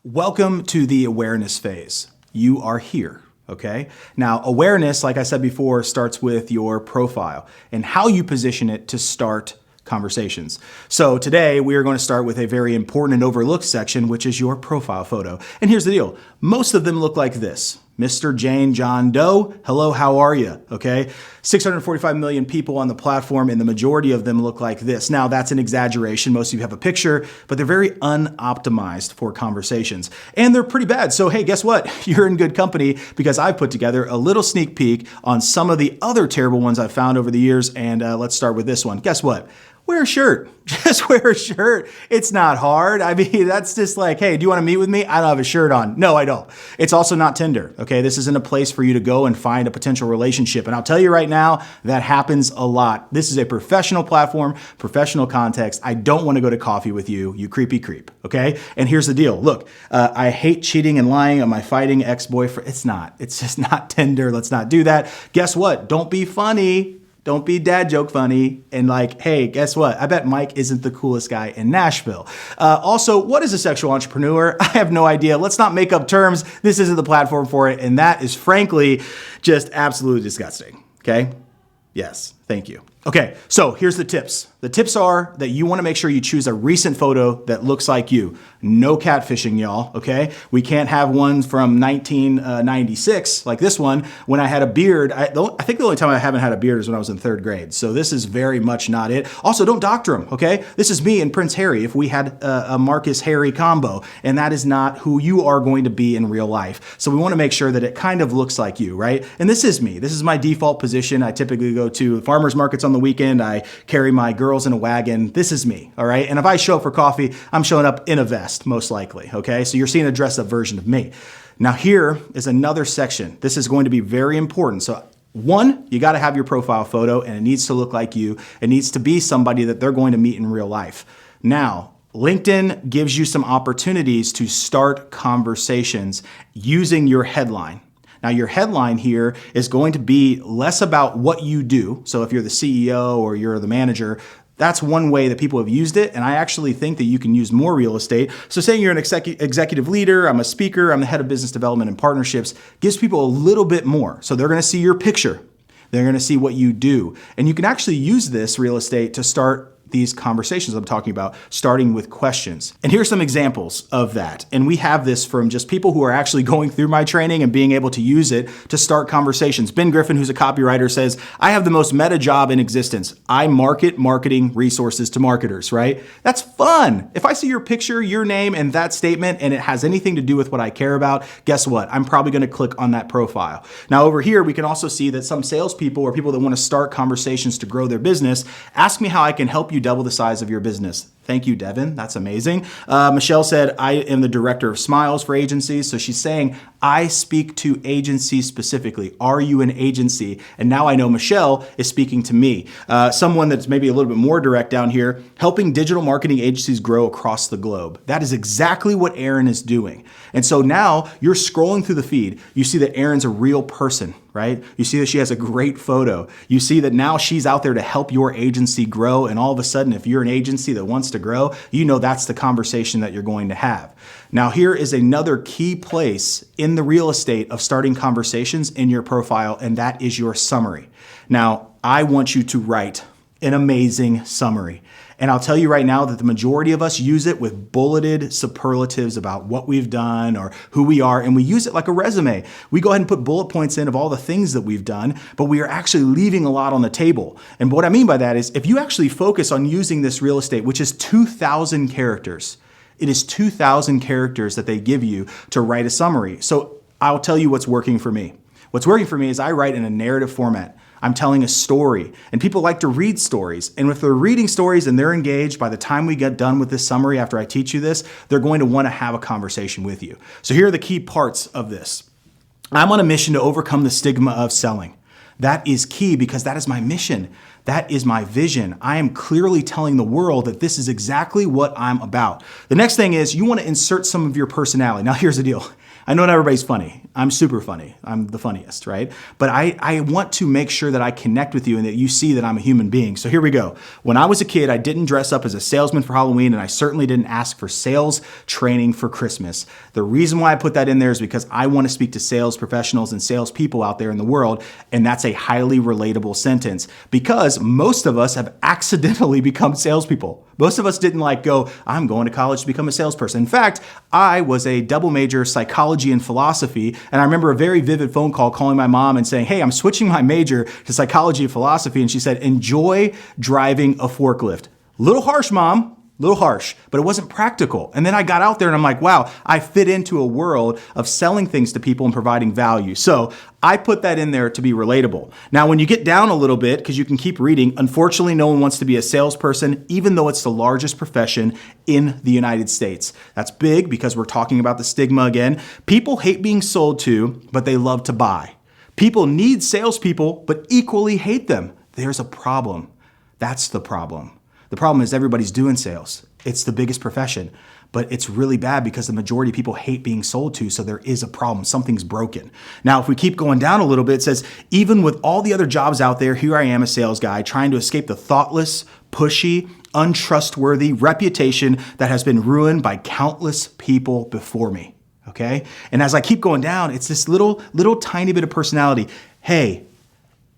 Welcome to the awareness phase. You are here, okay? Now, awareness, like I said before, starts with your profile and how you position it to start conversations. So today we are going to start with a very important and overlooked section, which is your profile photo. And here's the deal. Most of them look like this. Mr. Jane John Doe, hello, how are you? Okay, 645 million people on the platform and the majority of them look like this. Now that's an exaggeration. Most of you have a picture, but they're very unoptimized for conversations and they're pretty bad. So hey, guess what? You're in good company because I put together a little sneak peek on some of the other terrible ones I've found over the years. And let's start with this one. Guess what? Wear a shirt. Just wear a shirt. It's not hard. I mean, that's just like, hey, do you want to meet with me? I don't have a shirt on. No, I don't. It's also not Tinder. Okay, this isn't a place for you to go and find a potential relationship. And I'll tell you right now, that happens a lot. This is a professional platform, professional context. I don't want to go to coffee with you, you creepy creep. Okay, and here's the deal. Look, I hate cheating and lying on my fighting ex-boyfriend. It's just not Tinder. Let's not do that. Guess what? Don't be funny. Don't be dad joke funny and like, hey, guess what? I bet Mike isn't the coolest guy in Nashville. Also, what is a sexual entrepreneur? I have no idea. Let's not make up terms. This isn't the platform for it. And that is frankly just absolutely disgusting. Okay? Yes, thank you. Okay, so here's the tips. The tips are that you want to make sure you choose a recent photo that looks like you. No catfishing, y'all, okay? We can't have one from 1996, like this one, when I had a beard. I think the only time I haven't had a beard is when I was in 3rd grade. So this is very much not it. Also, don't doctor him, okay? This is me and Prince Harry if we had a Marcus Harry combo, and that is not who you are going to be in real life. So we want to make sure that it kind of looks like you, right? And this is me. This is my default position. I typically go to farmers markets on the weekend. I carry my girls in a wagon. This is me, all right? And if I show up for coffee, I'm showing up in a vest, most likely, okay? So you're seeing a dress-up version of me. Now here is another section. This is going to be very important. So one, you got to have your profile photo and it needs to look like you. It needs to be somebody that they're going to meet in real life. Now, LinkedIn gives you some opportunities to start conversations using your headline. Now, your headline here is going to be less about what you do. So if you're the CEO or you're the manager, that's one way that people have used it. And I actually think that you can use more real estate. So saying you're an executive leader, I'm a speaker, I'm the head of business development and partnerships, gives people a little bit more. So they're going to see your picture. They're going to see what you do. And you can actually use this real estate to start these conversations I'm talking about, starting with questions. And here's some examples of that. And we have this from just people who are actually going through my training and being able to use it to start conversations. Ben Griffin, who's a copywriter, says, I have the most meta job in existence. I market marketing resources to marketers, right? That's fun. If I see your picture, your name, and that statement, and it has anything to do with what I care about, guess what? I'm probably going to click on that profile. Now over here, we can also see that some salespeople or people that want to start conversations to grow their business, ask me how I can help you double the size of your business. Thank you, Devin. That's amazing. Michelle said, I am the director of smiles for agencies. So she's saying, I speak to agencies specifically. Are you an agency? And now I know Michelle is speaking to me. Someone that's maybe a little bit more direct down here, helping digital marketing agencies grow across the globe. That is exactly what Erin is doing. And so now you're scrolling through the feed. You see that Erin's a real person, right? You see that she has a great photo. You see that now she's out there to help your agency grow. And all of a sudden, if you're an agency that wants to grow, you know that's the conversation that you're going to have. Now, here is another key place in the real estate of starting conversations in your profile, and that is your summary. Now, I want you to write an amazing summary. And I'll tell you right now that the majority of us use it with bulleted superlatives about what we've done or who we are, and we use it like a resume. We go ahead and put bullet points in of all the things that we've done, but we are actually leaving a lot on the table. And what I mean by that is if you actually focus on using this real estate, which is 2,000 characters, it is 2,000 characters that they give you to write a summary. So I'll tell you what's working for me. What's working for me is I write in a narrative format. I'm telling a story, and people like to read stories. And if they're reading stories and they're engaged, by the time we get done with this summary after I teach you this, they're going to want to have a conversation with you. So here are the key parts of this. I'm on a mission to overcome the stigma of selling. That is key because that is my mission. That is my vision. I am clearly telling the world that this is exactly what I'm about. The next thing is you want to insert some of your personality. Now here's the deal. I know not everybody's funny. I'm super funny. I'm the funniest, right? But I want to make sure that I connect with you and that you see that I'm a human being. So here we go. When I was a kid, I didn't dress up as a salesman for Halloween, and I certainly didn't ask for sales training for Christmas. The reason why I put that in there is because I want to speak to sales professionals and sales people out there in the world, and that's a highly relatable sentence because most of us have accidentally become salespeople. Most of us didn't go, I'm going to college to become a salesperson. In fact, I was a double major psychology and philosophy. And I remember a very vivid phone call calling my mom and saying, hey, I'm switching my major to psychology and philosophy. And she said, enjoy driving a forklift. Little harsh, Mom. Little harsh, but it wasn't practical. And then I got out there and I'm like, wow, I fit into a world of selling things to people and providing value. So I put that in there to be relatable. Now, when you get down a little bit, because you can keep reading, unfortunately, no one wants to be a salesperson, even though it's the largest profession in the United States. That's big because we're talking about the stigma again. People hate being sold to, but they love to buy. People need salespeople, but equally hate them. There's a problem. That's the problem. The problem is everybody's doing sales. It's the biggest profession, but it's really bad because the majority of people hate being sold to. So there is a problem. Something's broken. Now, if we keep going down a little bit, it says, even with all the other jobs out there, here I am, a sales guy trying to escape the thoughtless, pushy, untrustworthy reputation that has been ruined by countless people before me. Okay. And as I keep going down, it's this little tiny bit of personality. Hey,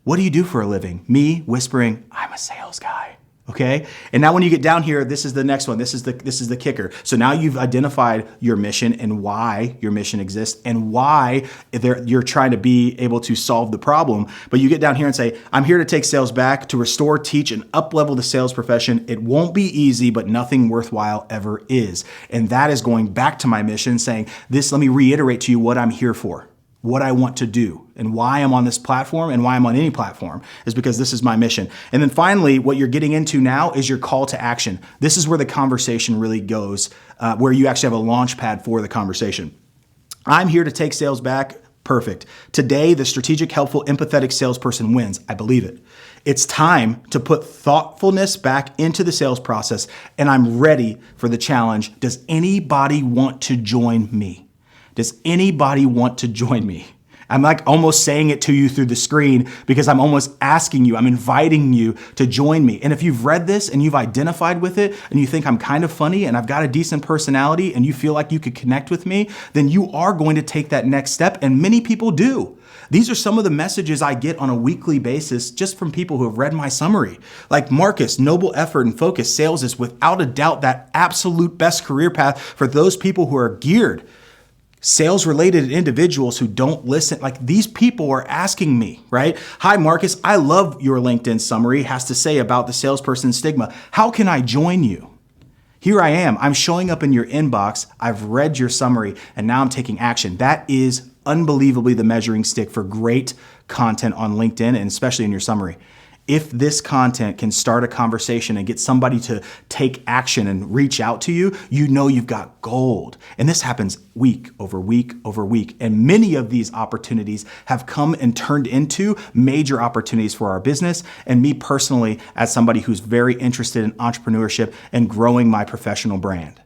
what do you do for a living? Me whispering, I'm a sales guy. Okay. And now when you get down here, this is the next one. This is the kicker. So now you've identified your mission and why your mission exists and why you're trying to be able to solve the problem. But you get down here and say, I'm here to take sales back, to restore, teach, and up-level the sales profession. It won't be easy, but nothing worthwhile ever is. And that is going back to my mission saying this, let me reiterate to you what I'm here for. What I want to do and why I'm on this platform and why I'm on any platform is because this is my mission. And then finally, what you're getting into now is your call to action. This is where the conversation really goes, where you actually have a launch pad for the conversation. I'm here to take sales back. Perfect. Today, the strategic, helpful, empathetic salesperson wins. I believe it. It's time to put thoughtfulness back into the sales process, and I'm ready for the challenge. Does anybody want to join me? Does anybody want to join me? I'm almost saying it to you through the screen because I'm almost asking you, I'm inviting you to join me. And if you've read this and you've identified with it and you think I'm kind of funny and I've got a decent personality and you feel like you could connect with me, then you are going to take that next step. And many people do. These are some of the messages I get on a weekly basis just from people who have read my summary. Like Marcus, noble effort and focus. Sales is without a doubt that absolute best career path for those people who are geared. Sales-related individuals who don't listen, these people are asking me, right? Hi, Marcus, I love your LinkedIn summary. It has to say about the salesperson stigma. How can I join you? Here I am. I'm showing up in your inbox. I've read your summary, and now I'm taking action. That is unbelievably the measuring stick for great content on LinkedIn, and especially in your summary. If this content can start a conversation and get somebody to take action and reach out to you, you know you've got gold. And this happens week over week over week. And many of these opportunities have come and turned into major opportunities for our business and me personally as somebody who's very interested in entrepreneurship and growing my professional brand.